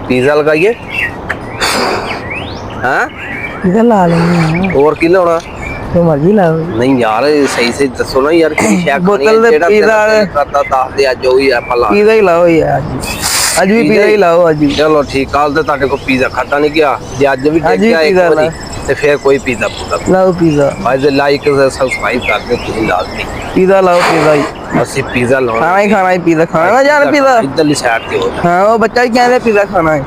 Pizza लगाइए। हाँ pizza ला लेंगे और की लाना जो मर्जी लाओ। नहीं यार सही से दसो ना यार कि शै बोतल दे पिज्जा करता दस दे अज ओही एप्पल ला पिज्जा ही लाओ यार आज भी पिज्जा ही लाओ आज भी। चलो ठीक कल तो ਤੁਹਾਡੇ को पिज्जा खाता नहीं गया जे अज भी ਅੱਜ ਵੀ टेक पिज्जा ला ते फिर कोई पिज्जा पूरा लाओ पिज्जा भाई लाइक सब्सक्राइब कर दो तुम लाजमी पिज्जा लाओ पिज्जा ही ਅਸੀਂ पिज्जा लाना खाना ही पिज्जा खाना ना यार पिज्जा इधरली साइड ते हो हाँ वो बच्चा ही कहते पिज्जा खाना है।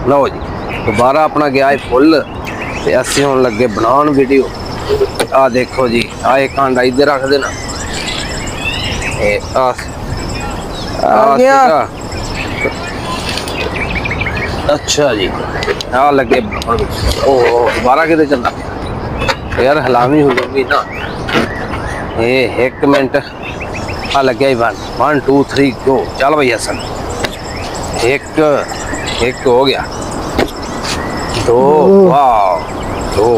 लो जी दोबारा अपना गया है फुल ते ਅਸੀਂ ਹੁਣ ਲੱਗੇ ਬਣਾਉਣ ਵੀਡੀਓ ਆ ਦੇਖੋ ਜੀ ਆ ਇੱਕ ਆਂਡਾ ਇੱਧਰ ਰੱਖ ਦੇਣਾ ਇਹ आ गया अच्छा जी आ लगे ओ दोबारा किधर चलना यार हलामी हो जाएगी ना ये एक मिनट आ लगे ही 1 2 3 गो चल भाई हसन एक एक हो गया दो वाह दो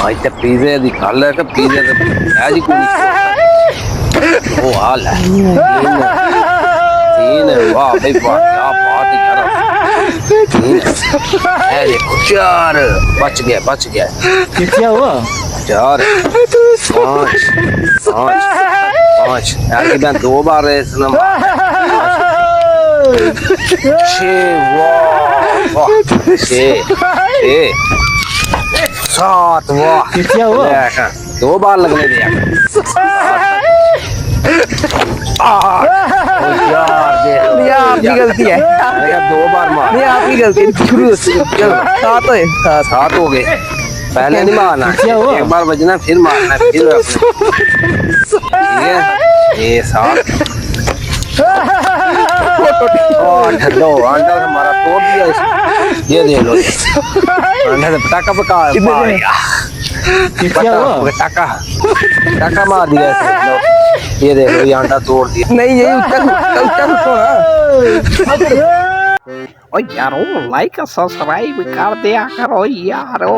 आज तक पिज़्ज़े दी गल है कि पिज़्ज़े ते है जी कोई वो हाल है तीन है वाह भाई वाह क्या बात है यार तीन है देखो चार बच गया क्या हुआ 4 5 5 यार कि मैं 2 बार रेस ना 6 वाह 6 7 वाह क्या हुआ 2 बार लगने दिया ये आपकी गलती है 2 बार मार ये आपकी गलती है शुरू से चलो सात है सात 7 हो गए पहले नहीं मारना एक बार बजना फिर मारना फिर ठीक है ये 7 लो अंडा हमारा तोड़ दिया ये दे लो अंडा से पटाखा पका मार पटाखा मार दिया इसने ये देखो ये अंडा तोड़ दिया नहीं ये ऊंचा ओ यारो लाइक सब्सक्राइब कर दिया करो यारो।